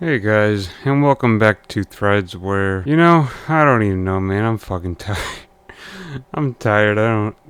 Hey guys, and welcome back to Threads where, I don't even know, man. I'm fucking tired. I'm tired.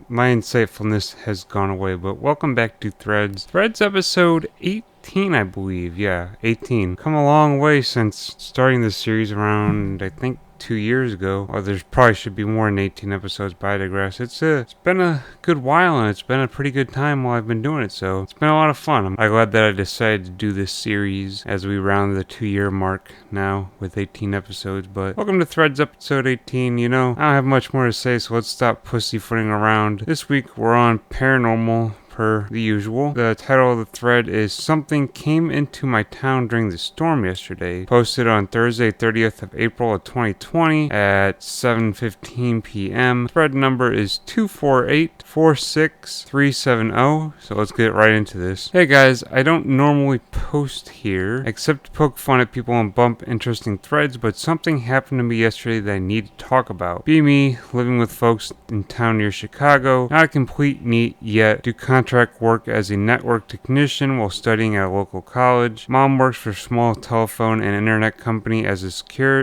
My insightfulness has gone away, but welcome back to Threads. Threads episode 18, I believe. Yeah, 18. Come a long way since starting this series around, I think, 2 years ago. Or there's probably should be more than 18 episodes, but I digress. It's been a good while, and it's been a pretty good time while I've been doing it, so it's been a lot of fun. I'm glad that I decided to do this series as we round the 2 year mark now with 18 episodes. But welcome to Threads episode 18. I don't have much more to say, so let's stop pussyfooting around. This week we're on paranormal per the usual. The title of the thread is Something Came Into My Town During the Storm Yesterday, posted on Thursday 30th of April of 2020 at 7:15 p.m. Thread number is 248-46370. So let's get right into this. Hey guys, I don't normally post here except to poke fun at people and bump interesting threads, but something happened to me yesterday that I need to talk about. Be me, living with folks in town near Chicago, not a complete NEET yet, do contract work as a network technician while studying at a local college. Mom works for a small telephone and internet company as a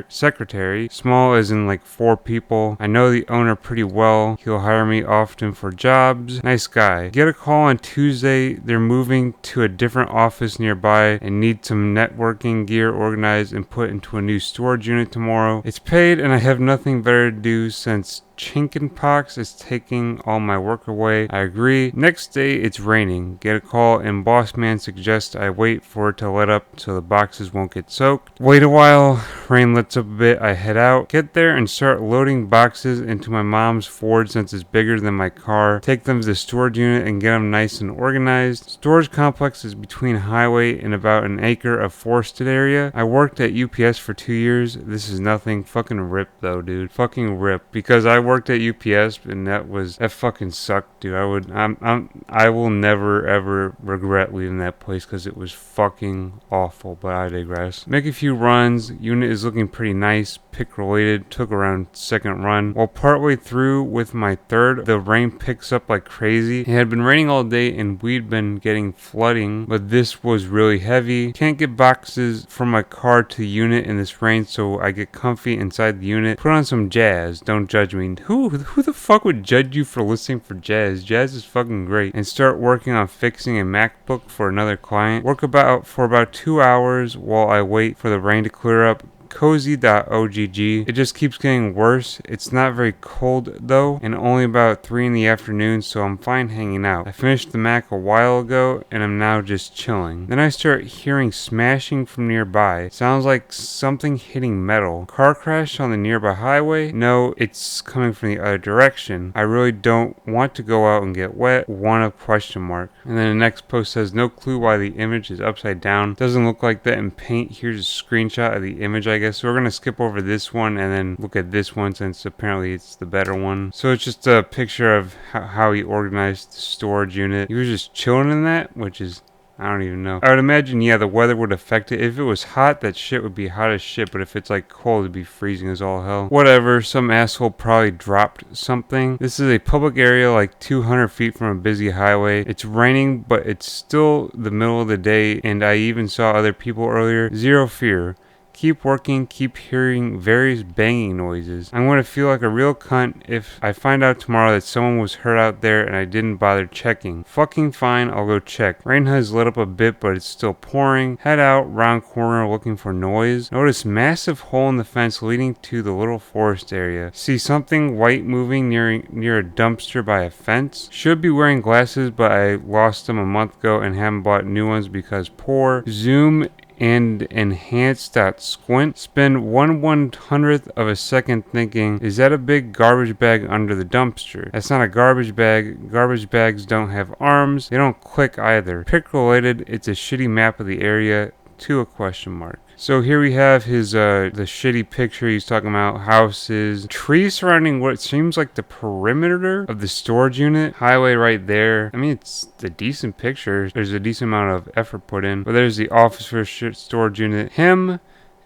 secretary. Small as in like 4 people. I know the owner pretty well. He'll hire me often for jobs. Nice guy. Get a call on Tuesday. They're moving to a different office nearby and need some networking gear organized and put into a new storage unit tomorrow. It's paid and I have nothing better to do since chickenpox is taking all my work away. I agree. Next day it's raining. Get a call and boss man suggests I wait for it to let up so the boxes won't get soaked. Wait a while. Rain lets up a bit. I head out. Get there and start loading boxes into my mom's Ford since it's bigger than my car. Take them to the storage unit and get them nice and organized. Storage complex is between highway and about an acre of forested area. I worked at UPS for 2 years. This is nothing. Fucking rip though, dude. Fucking rip. Because I worked at UPS and that fucking sucked, dude. I will never ever regret leaving that place because it was fucking awful, but I digress. Make a few runs. Unit is looking pretty nice. Pick related. Took around second run. While partway through with my third, the rain picks up like crazy. It had been raining all day and we'd been getting flooding, but this was really heavy. Can't get boxes from my car to the unit in this rain, so I get comfy inside the unit. Put on some jazz. Don't judge me. Who the fuck would judge you for listening for jazz? Jazz is fucking great. And start working on fixing a MacBook for another client. Work for about 2 hours while I wait for the rain to clear up. Cozy.ogg. It just keeps getting worse. It's not very cold though, and only about 3 in the afternoon, so I'm fine hanging out. I finished the Mac a while ago, and I'm now just chilling. Then I start hearing smashing from nearby. Sounds like something hitting metal. Car crash on the nearby highway? No, it's coming from the other direction. I really don't want to go out and get wet. Want a question mark. And then the next post says, no clue why the image is upside down. Doesn't look like that in paint. Here's a screenshot of the image, I guess. So we're going to skip over this one and then look at this one since apparently it's the better one. So it's just a picture of how he organized the storage unit. He was just chilling in that, which is, I don't even know. I would imagine, yeah, the weather would affect it. If it was hot, that shit would be hot as shit. But if it's like cold, it'd be freezing as all hell. Whatever, some asshole probably dropped something. This is a public area like 200 feet from a busy highway. It's raining, but it's still the middle of the day. And I even saw other people earlier. Zero fear. Keep working, keep hearing various banging noises. I'm going to feel like a real cunt if I find out tomorrow that someone was hurt out there and I didn't bother checking. Fucking fine, I'll go check. Rain has let up a bit, but it's still pouring. Head out, round corner, looking for noise. Notice massive hole in the fence leading to the little forest area. See something white moving near a dumpster by a fence. Should be wearing glasses, but I lost them a month ago and haven't bought new ones because poor. Zoom and enhance.squint. Spend 1/100th of a second thinking, is that a big garbage bag under the dumpster? That's not a garbage bag. Garbage bags don't have arms. They don't click either. Pick related, it's a shitty map of the area to a question mark. So here we have his the shitty picture. He's talking about houses, trees surrounding what seems like the perimeter of the storage unit, highway right there. I mean, it's a decent picture. There's a decent amount of effort put in. But there's the office for storage unit. Him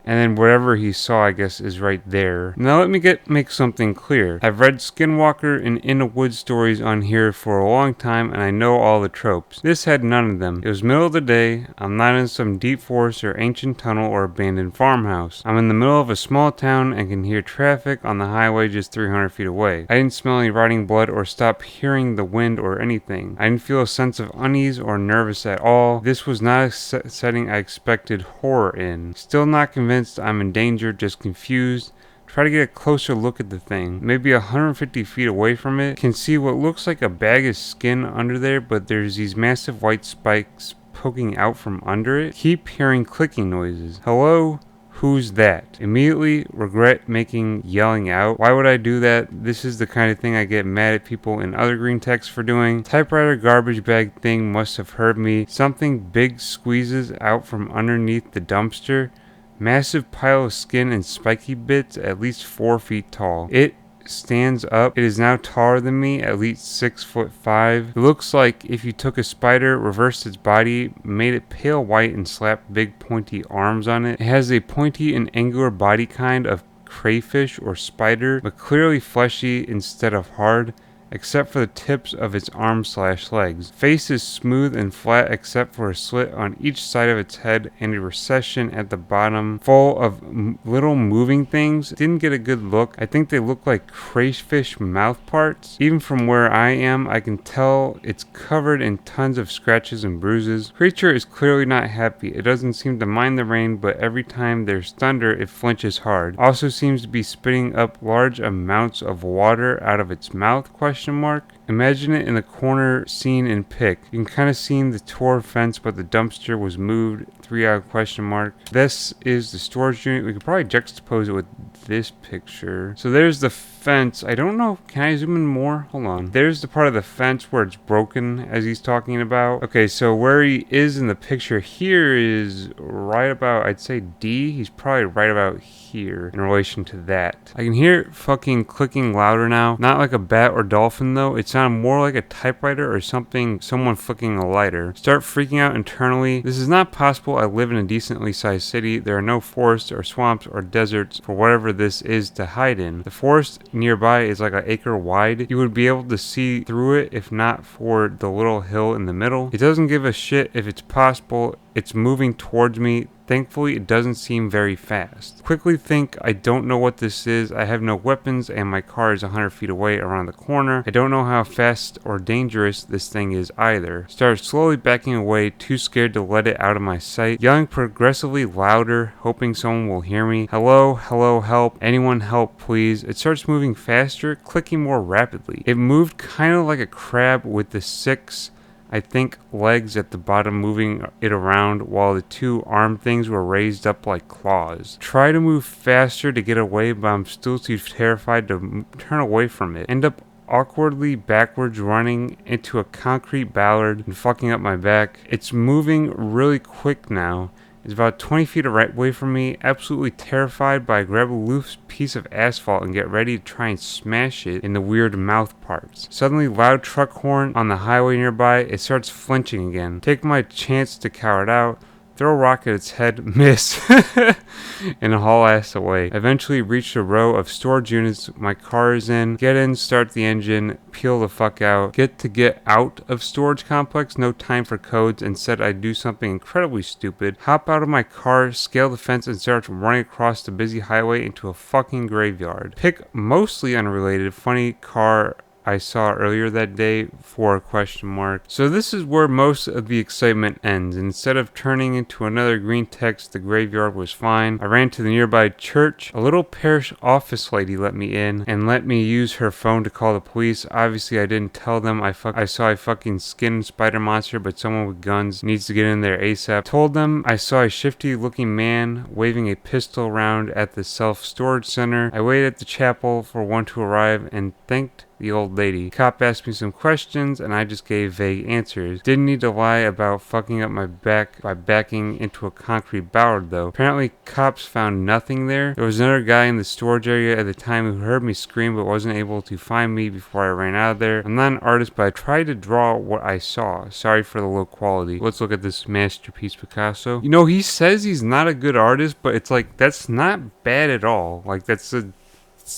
And then whatever he saw, I guess, is right there. Now let me make something clear. I've read Skinwalker and In the Woods stories on here for a long time, and I know all the tropes. This had none of them. It was middle of the day. I'm not in some deep forest or ancient tunnel or abandoned farmhouse. I'm in the middle of a small town and can hear traffic on the highway just 300 feet away. I didn't smell any rotting blood or stop hearing the wind or anything. I didn't feel a sense of unease or nervous at all. This was not a setting I expected horror in. Still not convinced I'm in danger, just confused. Try to get a closer look at the thing. Maybe 150 feet away from it. Can see what looks like a bag of skin under there, but there's these massive white spikes poking out from under it. Keep hearing clicking noises. Hello? Who's that? Immediately regret yelling out. Why would I do that? This is the kind of thing I get mad at people in other green texts for doing. Typewriter garbage bag thing must have heard me. Something big squeezes out from underneath the dumpster. Massive pile of skin and spiky bits, at least 4 feet tall. It stands up. It is now taller than me, at least 6'5". It looks like if you took a spider, reversed its body, made it pale white, and slapped big pointy arms on it. It has a pointy and angular body kind of crayfish or spider, but clearly fleshy instead of hard, except for the tips of its arms/legs. Face is smooth and flat except for a slit on each side of its head and a recession at the bottom full of little moving things. Didn't get a good look. I think they look like crayfish mouth parts. Even from where I am, I can tell it's covered in tons of scratches and bruises. Creature is clearly not happy. It doesn't seem to mind the rain, but every time there's thunder, it flinches hard. Also seems to be spitting up large amounts of water out of its mouth, ? Imagine it in the corner scene in Pick. You can kind of see the tore fence, but the dumpster was moved. 3 out ? This is the storage unit. We could probably juxtapose it with this picture. So there's the fence. I don't know. Can I zoom in more? Hold on. There's the part of the fence where it's broken, as he's talking about. Okay, so where he is in the picture here is right about, I'd say D. He's probably right about here in relation to that. I can hear it fucking clicking louder now. Not like a bat or dolphin though. It sounded more like a typewriter or something, someone flicking a lighter. Start freaking out internally. This is not possible. I live in a decently sized city. There are no forests or swamps or deserts for whatever this is to hide in. The forest nearby is like an acre wide. You would be able to see through it if not for the little hill in the middle. It doesn't give a shit if it's possible. It's moving towards me. Thankfully, it doesn't seem very fast. Quickly think, I don't know what this is. I have no weapons and my car is 100 feet away around the corner. I don't know how fast or dangerous this thing is either. Start slowly backing away, too scared to let it out of my sight. Yelling progressively louder, hoping someone will hear me. Hello, hello, help. Anyone help, please. It starts moving faster, clicking more rapidly. It moved kind of like a crab with the 6 legs at the bottom, moving it around while the 2 arm things were raised up like claws. Try to move faster to get away, but I'm still too terrified to turn away from it. End up awkwardly backwards running into a concrete ballard and fucking up my back. It's moving really quick now. It's about 20 feet away from me, absolutely terrified, but I grab a loose piece of asphalt and get ready to try and smash it in the weird mouth parts. Suddenly, loud truck horn on the highway nearby. It starts flinching again. Take my chance to cower it out. Throw a rock at its head, miss, and haul ass away. Eventually reach a row of storage units my car is in. Get in, start the engine, peel the fuck out. Get out of storage complex, no time for codes. Instead, I do something incredibly stupid. Hop out of my car, scale the fence, and start running across the busy highway into a fucking graveyard. Pick mostly unrelated, funny car I saw earlier that day for a ? So this is where most of the excitement ends. Instead of turning into another green text, the graveyard was fine. I ran to the nearby church. A little parish office lady let me in and let me use her phone to call the police. Obviously, I didn't tell them I saw a fucking skin spider monster, but someone with guns needs to get in there ASAP. Told them I saw a shifty looking man waving a pistol around at the self-storage center. I waited at the chapel for one to arrive and thanked the old lady. Cop asked me some questions and I just gave vague answers. Didn't need to lie about fucking up my back by backing into a concrete bollard though. Apparently cops found nothing there. There was another guy in the storage area at the time who heard me scream but wasn't able to find me before I ran out of there. I'm not an artist, but I tried to draw what I saw. Sorry for the low quality. Let's look at this masterpiece Picasso. You know, he says he's not a good artist, but it's like, that's not bad at all. Like, it's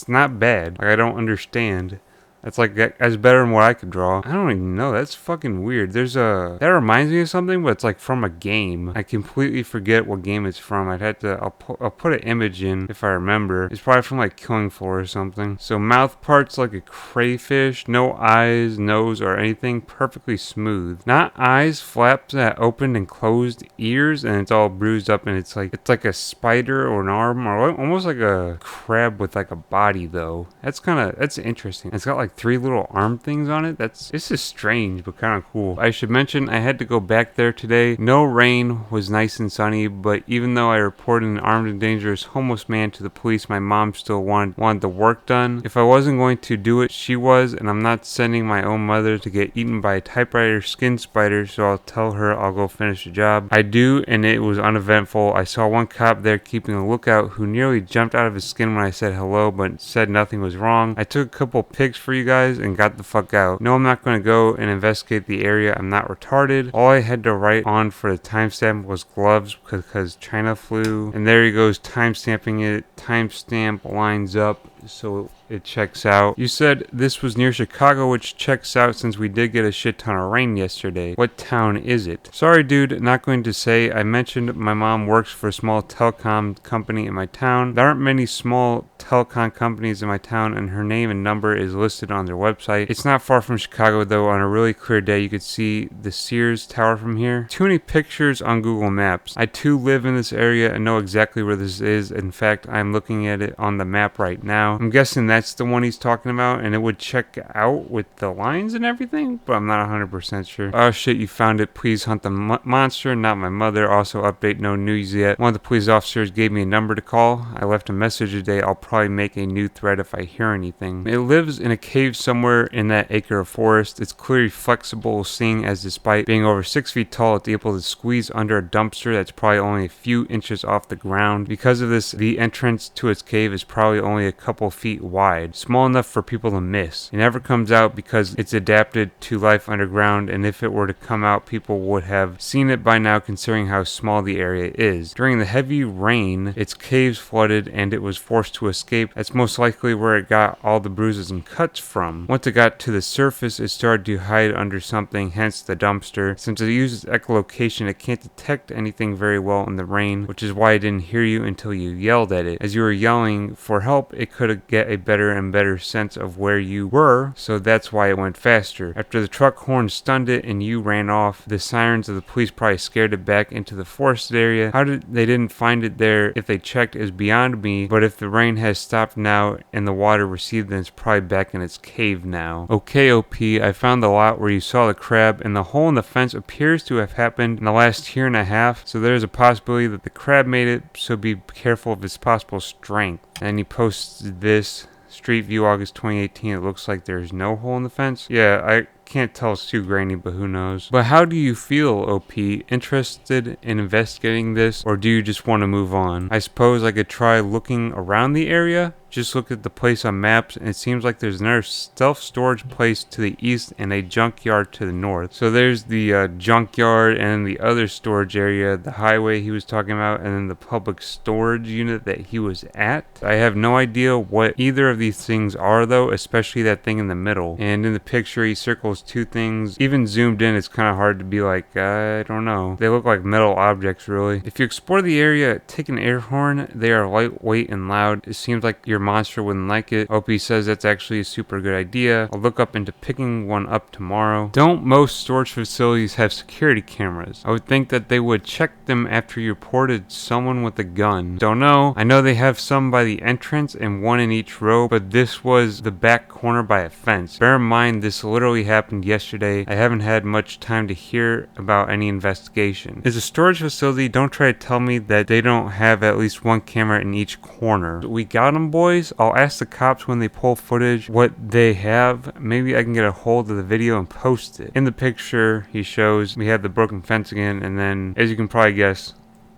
not bad. Like, I don't understand. That's like, that's better than what I could draw. I don't even know. That's fucking weird. That reminds me of something, but it's like from a game. I completely forget what game it's from. I'll put an image in if I remember. It's probably from like Killing Floor or something. So mouth parts like a crayfish. No eyes, nose, or anything. Perfectly smooth. Not eyes, flaps that opened and closed, ears, and it's all bruised up, and it's like a spider or an arm, or almost like a crab with like a body though. That's interesting. It's got like 3 little arm things on it. This is strange, but kind of cool. I should mention I had to go back there today. No rain, was nice and sunny, but even though I reported an armed and dangerous homeless man to the police, my mom still wanted the work done. If I wasn't going to do it, she was, and I'm not sending my own mother to get eaten by a typewriter skin spider, so I'll tell her I'll go finish the job. I do, and it was uneventful. I saw one cop there keeping a lookout who nearly jumped out of his skin when I said hello, but said nothing was wrong. I took a couple pics for you guys and got the fuck out. No, I'm not going to go and investigate the area. I'm not retarded. All I had to write on for the timestamp was gloves because China flu. And there he goes timestamping it. Timestamp lines up so it checks out. You said this was near Chicago, which checks out since we did get a shit ton of rain yesterday. What town is it? Sorry dude, not going to say. I mentioned my mom works for a small telecom company in my town. There aren't many small telecom companies in my town, and her name and number is listed on their website. It's not far from Chicago though. On a really clear day you could see the Sears Tower from here. Too many pictures on Google Maps. I too live in this area and know exactly where this is. In fact, I'm looking at it on the map right now. I'm guessing that's the one he's talking about, and it would check out with the lines and everything, but I'm not 100% sure. Oh shit, you found it. Please hunt the monster, not my mother. Also update, no news yet. One of the police officers gave me a number to call. I left a message today. I'll probably make a new thread if I hear anything. It lives in a cave somewhere in that acre of forest. It's clearly flexible, seeing as despite being over 6 feet tall, it's able to squeeze under a dumpster that's probably only a few inches off the ground. Because of this, the entrance to its cave is probably only a couple feet wide, small enough for people to miss. It never comes out because it's adapted to life underground, and if it were to come out, people would have seen it by now considering how small the area is. During the heavy rain, its caves flooded and it was forced to escape. That's most likely where it got all the bruises and cuts from. Once it got to the surface, it started to hide under something, hence the dumpster. Since it uses echolocation, it can't detect anything very well in the rain, which is why I didn't hear you until you yelled at it. As you were yelling for help, it could get a better and better sense of where you were, so that's why it went faster. After the truck horn stunned it and you ran off, the sirens of the police probably scared it back into the forested area. How they didn't find it there if they checked is beyond me, but if the rain has stopped now and the water receded, then it's probably back in its cave now. Okay, OP, I found the lot where you saw the crab, and the hole in the fence appears to have happened in the last year and a half, so there's a possibility that the crab made it, so be careful of its possible strength. And he posted this. Street View, August 2018. It looks like there's no hole in the fence. Yeah, I can't tell, it's too grainy, but who knows. But how do you feel, OP? Interested in investigating this, or do you just want to move on? I suppose I could try looking around the area. Just look at the place on maps, and it seems like there's another self-storage place to the east and a junkyard to the north. So there's the junkyard and the other storage area, the highway he was talking about, and then the public storage unit that he was at. I have no idea what either of these things are though, especially that thing in the middle. And in the picture he circles 2 things. Even zoomed in, it's kind of hard to be like, I don't know. They look like metal objects really. If you explore the area, take an air horn. They are lightweight and loud. It seems like your monster wouldn't like it. OP says that's actually a super good idea. I'll look up into picking one up tomorrow. Don't most storage facilities have security cameras? I would think that they would check them after you reported someone with a gun. Don't know. I know they have some by the entrance and one in each row, but this was the back corner by a fence. Bear in mind this literally happened yesterday. I haven't had much time to hear about any investigation. As a storage facility, don't try to tell me that they don't have at least one camera in each corner. We got them, boys. place. I'll ask the cops when they pull footage what they have. Maybe I can get a hold of the video and post it. In the picture, he shows we have the broken fence again, and then, as you can probably guess,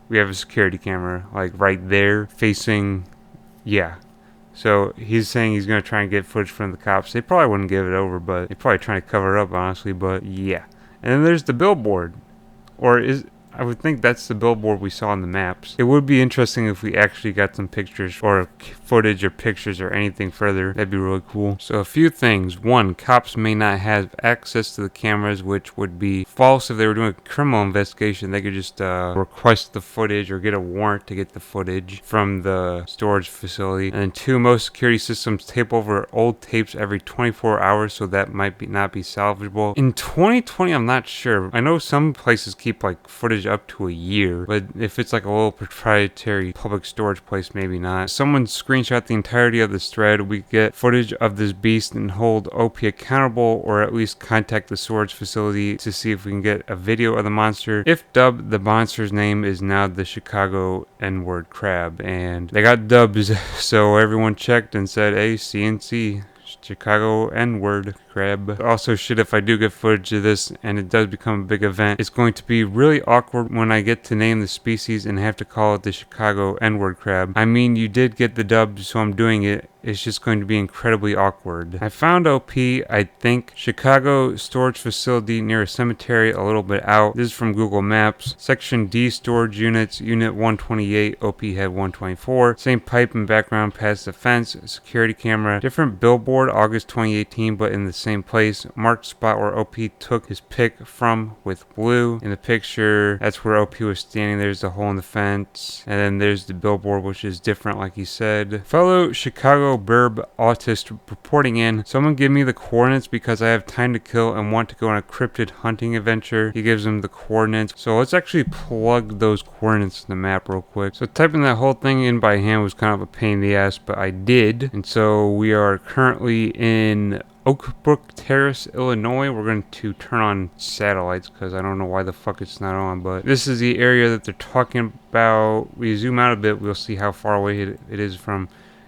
we have a security camera, like right there, facing, yeah. So he's saying he's going to try and get footage from the cops. They probably wouldn't give it over, but they're probably trying to cover it up, honestly, but yeah. And then there's the billboard. Or I would think that's the billboard we saw on the maps. It would be interesting if we actually got some pictures or footage or pictures or anything further. That'd be really cool. So a few things. One, cops may not have access to the cameras, which would be false if they were doing a criminal investigation. They could just request the footage or get a warrant to get the footage from the storage facility. And two, most security systems tape over old tapes every 24 hours, so that might not be salvageable. In 2020, I'm not sure. I know some places keep like footage up to a year, but if it's like a little proprietary public storage place, maybe not. Someone screenshot the entirety of this thread. We get footage of this beast and hold OP accountable, or at least contact the storage facility to see if we can get a video of the monster. If dubbed, the monster's name is now the Chicago N-word crab, and they got dubs, so everyone checked and said, hey, CNC. Chicago N-word crab. Also, shit, if I do get footage of this and it does become a big event, it's going to be really awkward when I get to name the species and have to call it the Chicago N-word crab. I mean, you did get the dub, so I'm doing it. It's just going to be incredibly awkward. I found OP, I think, Chicago storage facility near a cemetery a little bit out. This is from Google Maps. Section D storage units, unit 128, OP had 124. Same pipe and background past the fence, security camera, different billboard, August 2018, but in the same place. Marked spot where OP took his pic from with blue. In the picture, that's where OP was standing. There's the hole in the fence. And then there's the billboard, which is different, like he said. Fellow Chicago Burb autist reporting in. Someone give me the coordinates because I have time to kill and want to go on a cryptid hunting adventure. He gives them the coordinates. So let's actually plug those coordinates in the map real quick. So typing that whole thing in by hand was kind of a pain in the ass, but I did. And so we are currently in Oakbrook Terrace, Illinois. We're going to turn on satellites because I don't know why the fuck it's not on, but this is the area that they're talking about. We zoom out a bit, we'll see how far away it is from.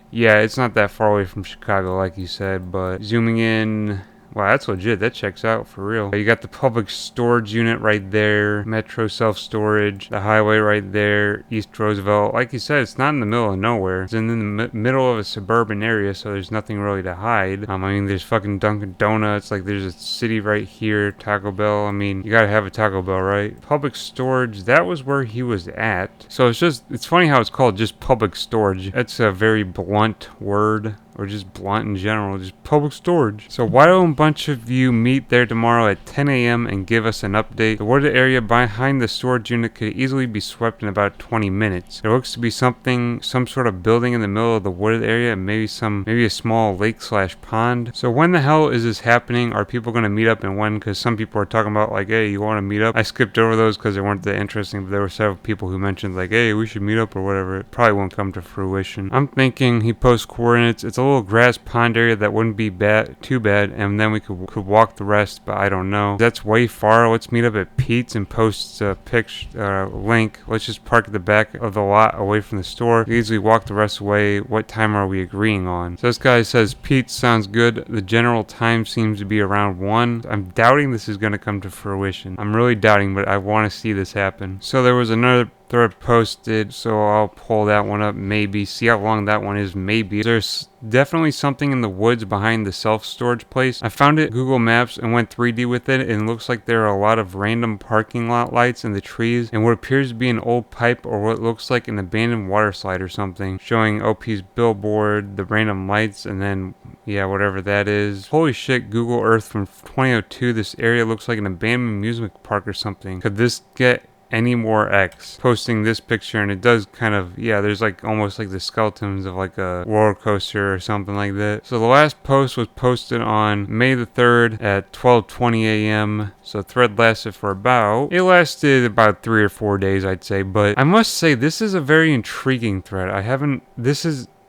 Yeah, it's not that far away from Chicago, like you said, but zooming in, wow, that's legit. That checks out for real. You got the public storage unit right there, Metro self-storage, the highway right there, East Roosevelt. Like you said, it's not in the middle of nowhere. It's in the middle of a suburban area, so there's nothing really to hide. I mean, there's fucking Dunkin' Donuts. Like, there's a city right here, Taco Bell. I mean, you gotta have a Taco Bell, right? Public storage, that was where he was at. So it's funny how it's called just public storage. That's a very blunt word. Or just blunt in general, just public storage. So why don't a bunch of you meet there tomorrow at 10 a.m. and give us an update? The wooded area behind the storage unit could easily be swept in about 20 minutes. There looks to be some sort of building in the middle of the wooded area, and maybe a small lake/pond. So when the hell is this happening? Are people going to meet up and when? Because some people are talking about like, hey, you want to meet up? I skipped over those because they weren't that interesting, but there were several people who mentioned like, hey, we should meet up or whatever. It probably won't come to fruition. I'm thinking he posts coordinates. It's a little grass pond area that wouldn't be too bad, and then we could walk the rest, but I don't know. That's way far. Let's meet up at Pete's and post a link. Let's just park at the back of the lot away from the store. We easily walk the rest away. What time are we agreeing on? So this guy says Pete's sounds good. The general time seems to be around 1. I'm doubting this is going to come to fruition. I'm really doubting, but I want to see this happen. So there was another thread posted, so I'll pull that one up, maybe see how long that one is. Maybe there's definitely something in the woods behind the self-storage place. I found it Google Maps and went 3D with it, and it looks like there are a lot of random parking lot lights in the trees and what appears to be an old pipe or what looks like an abandoned water slide or something, showing OP's billboard, the random lights, and then yeah, whatever that is. Holy shit, Google Earth from 2002. This area looks like an abandoned amusement park or something. Could this get any more X? Posting this picture, and it does kind of, yeah, there's like almost like the skeletons of like a roller coaster or something like that. So the last post was posted on May the 3rd at 12:20 a.m. So thread lasted for it lasted about 3 or 4 days, I'd say. But I must say, this is a very intriguing thread.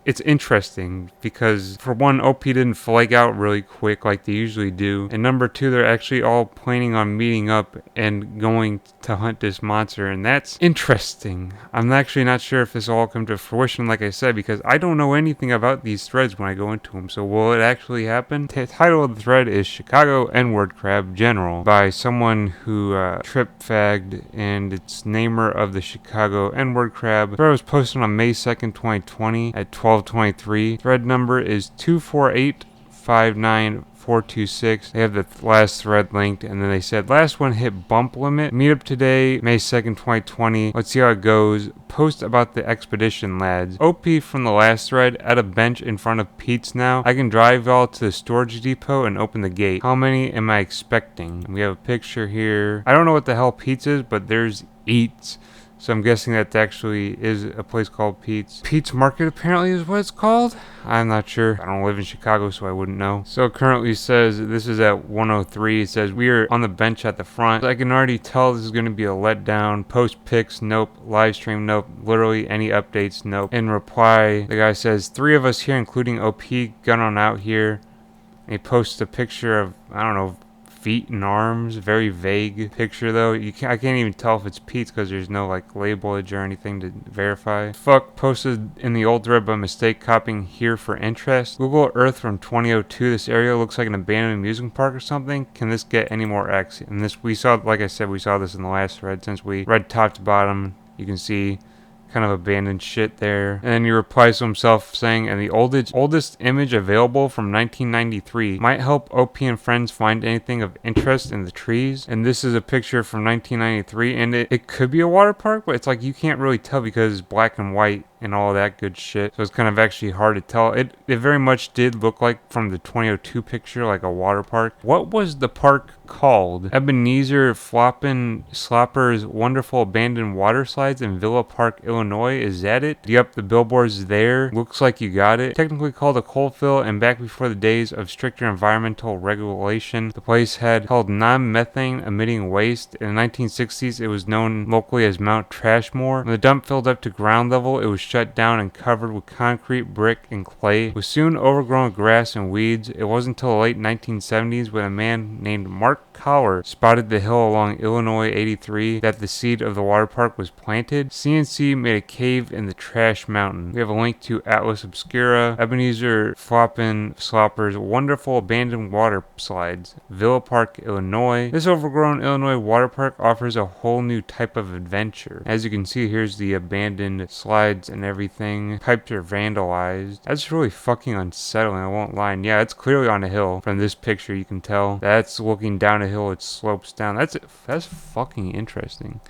it's interesting because for one, OP didn't flake out really quick like they usually do, and number two, they're actually all planning on meeting up and going to hunt this monster, and that's interesting. I'm actually not sure if this will all come to fruition, like I said, because I don't know anything about these threads when I go into them. So will it actually happen? The title of the thread is Chicago N-Word Crab General by someone who trip fagged, and it's namer of the Chicago N-Word Crab. The thread was posted on May 2nd, 2020 at 12:23. Thread number is 24859. They have the last thread linked, and then they said last one hit bump limit. Meetup today, May 2nd, 2020. Let's see how it goes. Post about the expedition, lads. OP from the last thread at a bench in front of Pete's now. I can drive y'all to the storage depot and open the gate. How many am I expecting? We have a picture here. I don't know what the hell Pete's is, but there's Eats. So I'm guessing that actually is a place called Pete's. Pete's Market apparently is what it's called. I'm not sure. I don't live in Chicago, so I wouldn't know. So it currently says, this is at 103. It says, we are on the bench at the front. I can already tell this is going to be a letdown. Post pics, nope. Live stream, nope. Literally any updates, nope. In reply, the guy says, 3 of us here, including OP, gun on out here. And he posts a picture of, I don't know, feet and arms. Very vague picture though. I can't even tell if it's Pete's because there's no like labelage or anything to verify. Fuck posted in the old thread by mistake, copying here for interest. Google Earth from 2002. This area looks like an abandoned amusement park or something. Can this get any more X? And this we saw, like I said, we saw this in the last thread. Since we read top to bottom, you can see kind of abandoned shit there. And then he replies to himself saying, and the oldest image available from 1993 might help OP and friends find anything of interest in the trees. And this is a picture from 1993, and it could be a water park, but it's like you can't really tell because it's black and white and all that good shit. So it's kind of actually hard to tell. It very much did look like from the 2002 picture like a water park. What was the park called? Ebenezer Floppin' Slopper's Wonderful Abandoned Water Slides in Villa Park, Illinois. Is that it? Yep, the billboard's there. Looks like you got it. Technically called a coalfield, and back before the days of stricter environmental regulation, the place had held non-methane emitting waste. In the 1960s, it was known locally as Mount Trashmore. When the dump filled up to ground level, it was shut down and covered with concrete, brick, and clay. It was soon overgrown with grass and weeds. It wasn't until the late 1970s when a man named Mark Collar spotted the hill along Illinois 83 that the seed of the water park was planted. CNC made a cave in the Trash Mountain. We have a link to Atlas Obscura, Ebenezer Floppin' Slopper's Wonderful Abandoned Water Slides, Villa Park, Illinois. This overgrown Illinois water park offers a whole new type of adventure. As you can see, here's the abandoned slides and everything. Pipes are vandalized. That's really fucking unsettling, I won't lie. And yeah, it's clearly on a hill. From this picture, you can tell. That's looking down a hill, it slopes down. That's fucking interesting.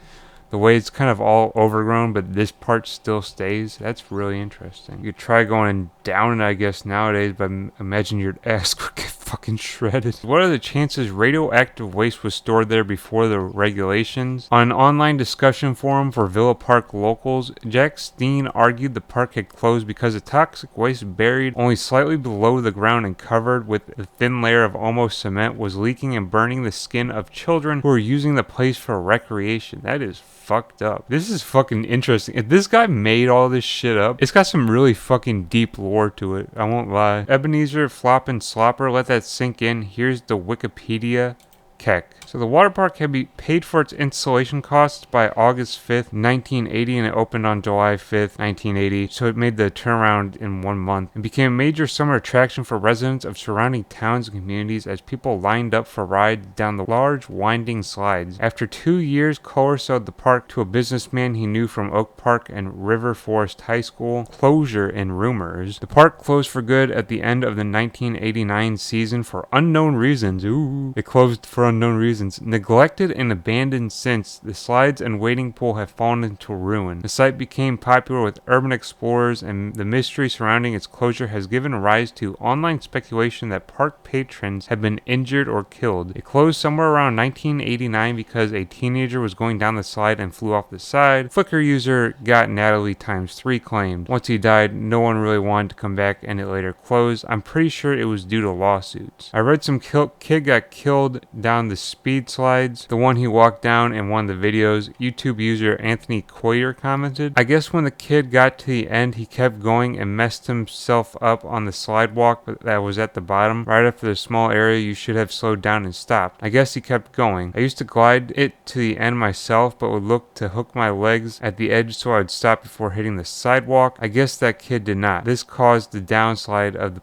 The way it's kind of all overgrown, but this part still stays. That's really interesting. You could try going down it, I guess, nowadays, but imagine your ass would get fucking shredded. What are the chances radioactive waste was stored there before the regulations? On an online discussion forum for Villa Park locals, Jack Steen argued the park had closed because the toxic waste buried only slightly below the ground and covered with a thin layer of almost cement was leaking and burning the skin of children who were using the place for recreation. That is fucked up. This is fucking interesting. If this guy made all this shit up, it's got some really fucking deep lore to it. I won't lie. Ebenezer Floppin' Slopper, let that sink in. Here's the Wikipedia. Keck. So the water park had been paid for its installation costs by August 5th, 1980, and it opened on July 5th, 1980. So it made the turnaround in 1 month. It became a major summer attraction for residents of surrounding towns and communities as people lined up for rides down the large winding slides. After 2 years, Kohler sold the park to a businessman he knew from Oak Park and River Forest High School. Closure and rumors. The park closed for good at the end of the 1989 season for unknown reasons. Ooh. It closed for unknown reasons. Neglected and abandoned since, the slides and wading pool have fallen into ruin. The site became popular with urban explorers, and the mystery surrounding its closure has given rise to online speculation that park patrons have been injured or killed. It closed somewhere around 1989 because a teenager was going down the slide and flew off the side. Flickr user Got Natalie ×3 claimed. Once he died, no one really wanted to come back, and it later closed. I'm pretty sure it was due to lawsuits. I read some kid got killed down down the speed slides, the one he walked down in one of the videos. YouTube user Anthony Coyer commented, I guess when the kid got to the end, he kept going and messed himself up on the slidewalk that was at the bottom. Right after the small area, you should have slowed down and stopped. I guess he kept going. I used to glide it to the end myself, but would look to hook my legs at the edge so I would stop before hitting the sidewalk. I guess that kid did not. This caused the downslide of the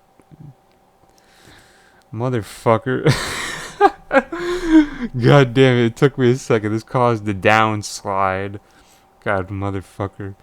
motherfucker. God damn it took me a second. This caused the downslide. God, motherfucker.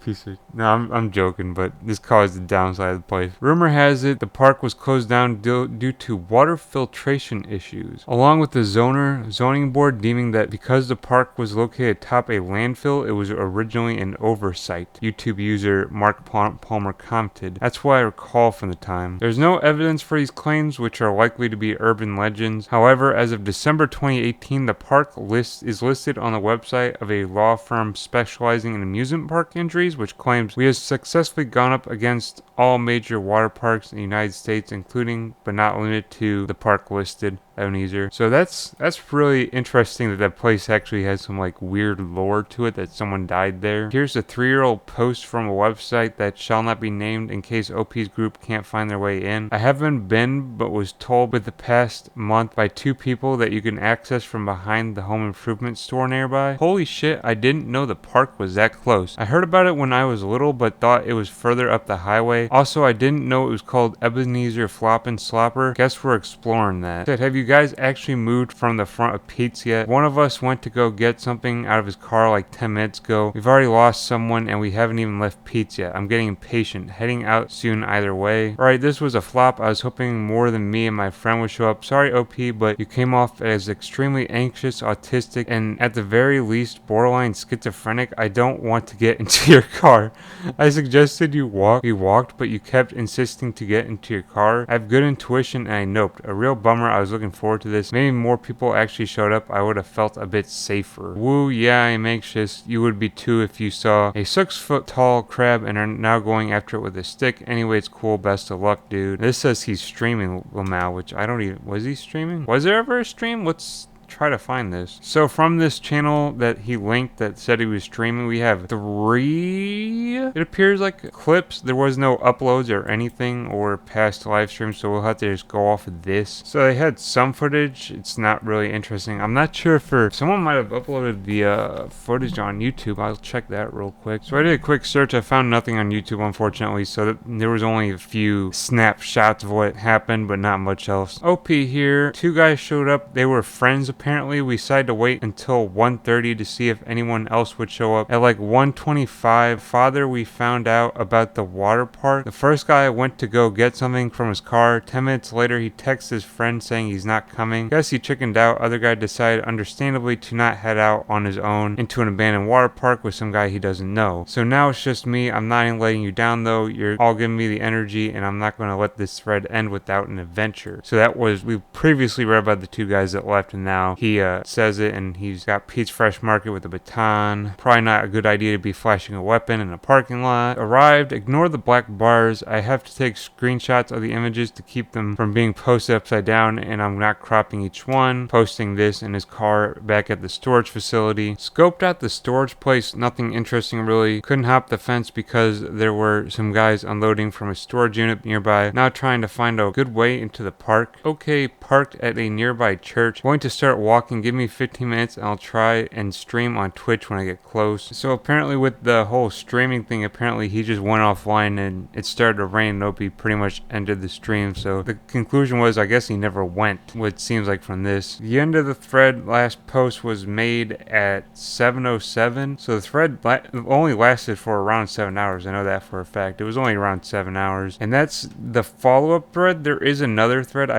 Piece of... No, I'm joking, but this caused the downside of the place. Rumor has it the park was closed down due to water filtration issues, along with the zoning board deeming that because the park was located atop a landfill, it was originally an oversight. YouTube user Mark Palmer commented, that's what I recall from the time. There's no evidence for these claims, which are likely to be urban legends. However, as of December 2018, the park is listed on the website of a law firm specializing in amusement park injuries, which claims we have successfully gone up against all major water parks in the United States, including but not limited to the park listed. Ebenezer. So that's really interesting that that place actually has some like weird lore to it that someone died there. Here's a 3-year-old post from a website that shall not be named in case OP's group can't find their way in. I haven't been, but was told with the past month by 2 people that you can access from behind the home improvement store nearby. Holy shit, I didn't know the park was that close. I heard about it when I was little, but thought it was further up the highway. Also, I didn't know it was called Ebenezer Floppin' Slopper. Guess we're exploring that. Said, have you guys actually moved from the front of Pete's yet? One of us went to go get something out of his car like 10 minutes ago. We've already lost someone and we haven't even left Pete's yet. I'm getting impatient. Heading out soon either way. Alright, this was a flop. I was hoping more than me and my friend would show up. Sorry OP, but you came off as extremely anxious, autistic, and at the very least borderline schizophrenic. I don't want to get into your car. I suggested you walk. We walked, but you kept insisting to get into your car. I have good intuition and I noped. A real bummer. I was looking forward to this. Maybe more people actually showed up. I would have felt a bit safer. Woo, yeah, I'm anxious. You would be too if you saw a 6-foot tall crab and are now going after it with a stick. Anyway, it's cool. Best of luck, dude. This says he's streaming Lamau, which I don't even... Was he streaming? Was there ever a stream? Let's try to find this. So from this channel that he linked that said he was streaming, we have 3, it appears like, clips. There was no uploads or anything or past live streams, so we'll have to just go off of this. So they had some footage. It's not really interesting. I'm not sure if someone might have uploaded the footage on YouTube. I'll check that real quick. So I did a quick search. I found nothing on YouTube, unfortunately, so there was only a few snapshots of what happened, but not much else. OP here. 2 guys showed up. They were friends apparently. We decided to wait until 1:30 to see if anyone else would show up. At like 1:25, father, we found out about the water park. The first guy went to go get something from his car. 10 minutes later, he texts his friend saying he's not coming. Guess he chickened out. Other guy decided, understandably, to not head out on his own into an abandoned water park with some guy he doesn't know. So now it's just me. I'm not even letting you down though. You're all giving me the energy and I'm not going to let this thread end without an adventure. So that was, we previously read about the 2 guys that left and now he says it, and he's got Pete's Fresh Market with a baton. Probably not a good idea to be flashing a weapon in a parking lot. Arrived, ignore the black bars. I have to take screenshots of the images to keep them from being posted upside down, and I'm not cropping each one. Posting this in his car back at the storage facility. Scoped out the storage place, nothing interesting really. Couldn't hop the fence because there were some guys unloading from a storage unit nearby. Now trying to find a good way into the park. Okay, parked at a nearby church. Going to start walking. Give me 15 minutes and I'll try and stream on Twitch when I get close. So apparently with the whole streaming thing, apparently he just went offline and it started to rain. Nope, he pretty much ended the stream. So the conclusion was, I guess he never went, what it seems like from this. The end of the thread last post was made at 7:07. So the thread only lasted for around 7 hours. I know that for a fact. It was only around 7 hours. And that's the follow-up thread. There is another thread.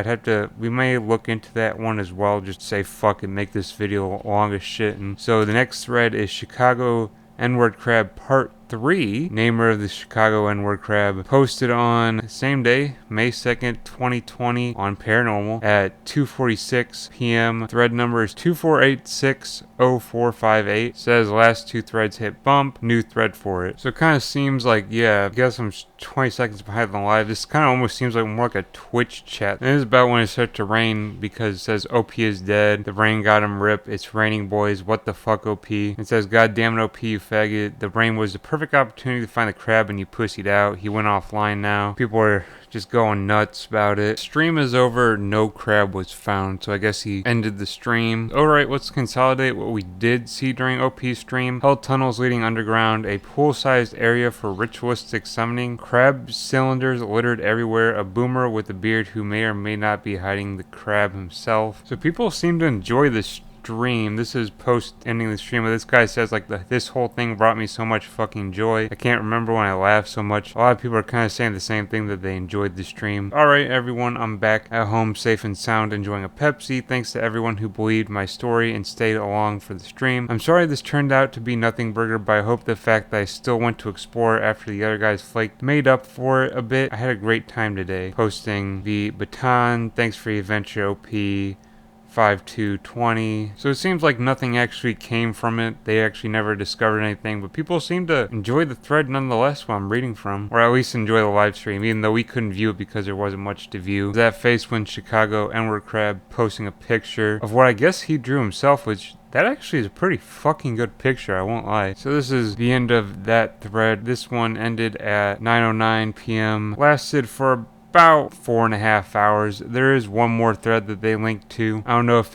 We may look into that one as well. Just say fuck it, make this video long as shit. And so the next thread is Chicago N-word crab part 3, namer of the Chicago N-word crab, posted on the same day, May 2nd, 2020 on Paranormal at 2:46 p.m. Thread number is 24860458. Says last 2 threads hit bump, new thread for it. So it kind of seems like, yeah, I guess I'm 20 seconds behind the live. This kind of almost seems like more like a Twitch chat. And this is about when it started to rain because it says OP is dead. The rain got him rip. It's raining, boys. What the fuck, OP? It says, God damn it, OP, you faggot. The rain was the perfect opportunity to find the crab and you pussied out. He went offline now. People are just going nuts about it. Stream is over. No crab was found. So I guess he ended the stream. Alright, let's consolidate what we did see during OP's stream. Held tunnels leading underground. A pool-sized area for ritualistic summoning. Crab cylinders littered everywhere. A boomer with a beard who may or may not be hiding the crab himself. So people seem to enjoy this stream. This is post ending the stream, but this guy says like this whole thing brought me so much fucking joy. I can't remember when I laughed so much. A lot of people are kind of saying the same thing, that they enjoyed the stream. Alright everyone, I'm back at home safe and sound enjoying a Pepsi. Thanks to everyone who believed my story and stayed along for the stream. I'm sorry this turned out to be nothing burger, but I hope the fact that I still went to explore after the other guys flaked made up for it a bit. I had a great time today. Posting the baton. Thanks for the adventure, OP. 5220. So it seems like nothing actually came from it. They actually never discovered anything, but people seem to enjoy the thread nonetheless while I'm reading from, or at least enjoy the live stream, even though we couldn't view it because there wasn't much to view. That face when Chicago N-word crab posting a picture of what I guess he drew himself, which that actually is a pretty fucking good picture, I won't lie. So this is the end of that thread. This one ended at 9:09 p.m. Lasted for about 4.5 hours. There is one more thread that they linked to. I don't know if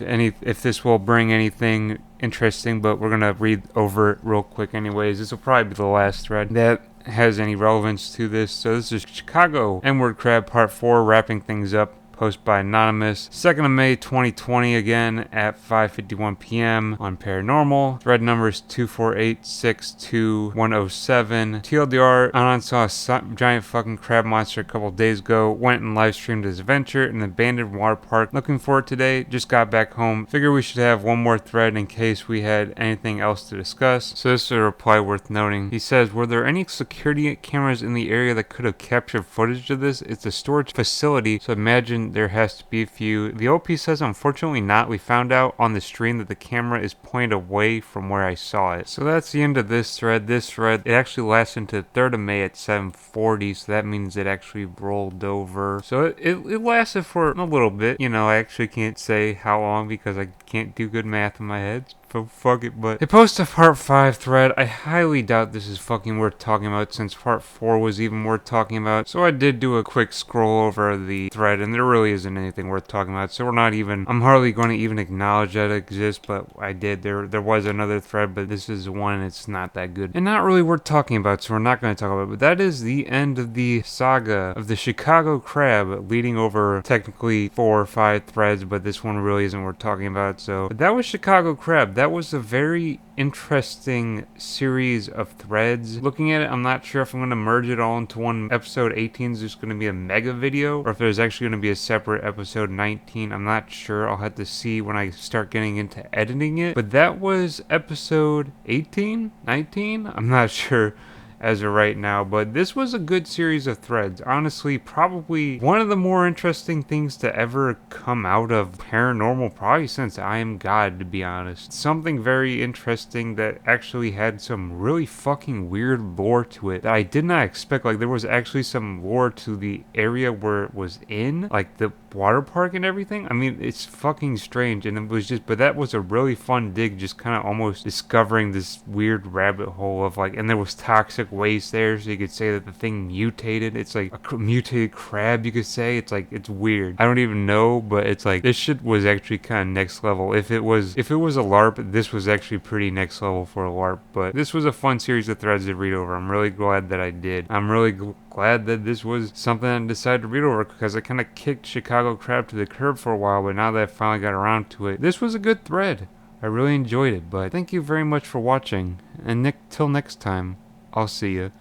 this will bring anything interesting, but we're gonna read over it real quick anyways. This will probably be the last thread that has any relevance to this. So this is Chicago N-word crab part 4, wrapping things up. Post by Anonymous. 2nd of May 2020 again at 5:51 p.m. on Paranormal. Thread number is 248622107. TLDR, Anon saw a giant fucking crab monster a couple days ago. Went and live streamed his adventure in an abandoned water park. Looking for it today. Just got back home. Figure we should have one more thread in case we had anything else to discuss. So this is a reply worth noting. He says, were there any security cameras in the area that could have captured footage of this? It's a storage facility, so imagine there has to be a few. The OP says unfortunately not. We found out on the stream that the camera is pointed away from where I saw it. So that's the end of this thread. This thread, it actually lasts into 3rd of May at 7:40, so that means it actually rolled over. So it lasted for a little bit. You know, I actually can't say how long because I can't do good math in my head. So fuck it, but they post a part 5 thread. I highly doubt this is fucking worth talking about since part 4 was even worth talking about. So I did do a quick scroll over the thread and there really isn't anything worth talking about. So I'm hardly going to even acknowledge that it exists, but I did. There was another thread, but this is one and it's not that good. And not really worth talking about, so we're not going to talk about it. But that is the end of the saga of the Chicago crab, leading over technically 4 or 5 threads, but this one really isn't worth talking about. So that was Chicago crab. That was a very interesting series of threads. Looking at it, I'm not sure if I'm going to merge it all into one. Episode 18 is just going to be a mega video, or if there's actually going to be a separate episode 19. I'm not sure. I'll have to see when I start getting into editing it. But that was episode 18? 19? I'm not sure as of right now, but this was a good series of threads. Honestly, probably one of the more interesting things to ever come out of paranormal, probably since I Am God, to be honest. Something very interesting that actually had some really fucking weird lore to it that I did not expect. Like, there was actually some lore to the area where it was in, like the water park and everything. I mean, it's fucking strange, and it was just, but that was a really fun dig, just kind of almost discovering this weird rabbit hole of like, and there was toxic waste there, so you could say that the thing mutated. It's like a mutated crab, you could say. It's like, it's weird. I don't even know, but it's like, this shit was actually kind of next level. If it was a LARP, this was actually pretty next level for a LARP, but this was a fun series of threads to read over. I'm really glad that I did. I'm really glad that this was something I decided to read over, because I kind of kicked Chicago crab to the curb for a while, but now that I finally got around to it, this was a good thread. I really enjoyed it, but thank you very much for watching, and till next time, I'll see you.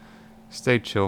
Stay chill.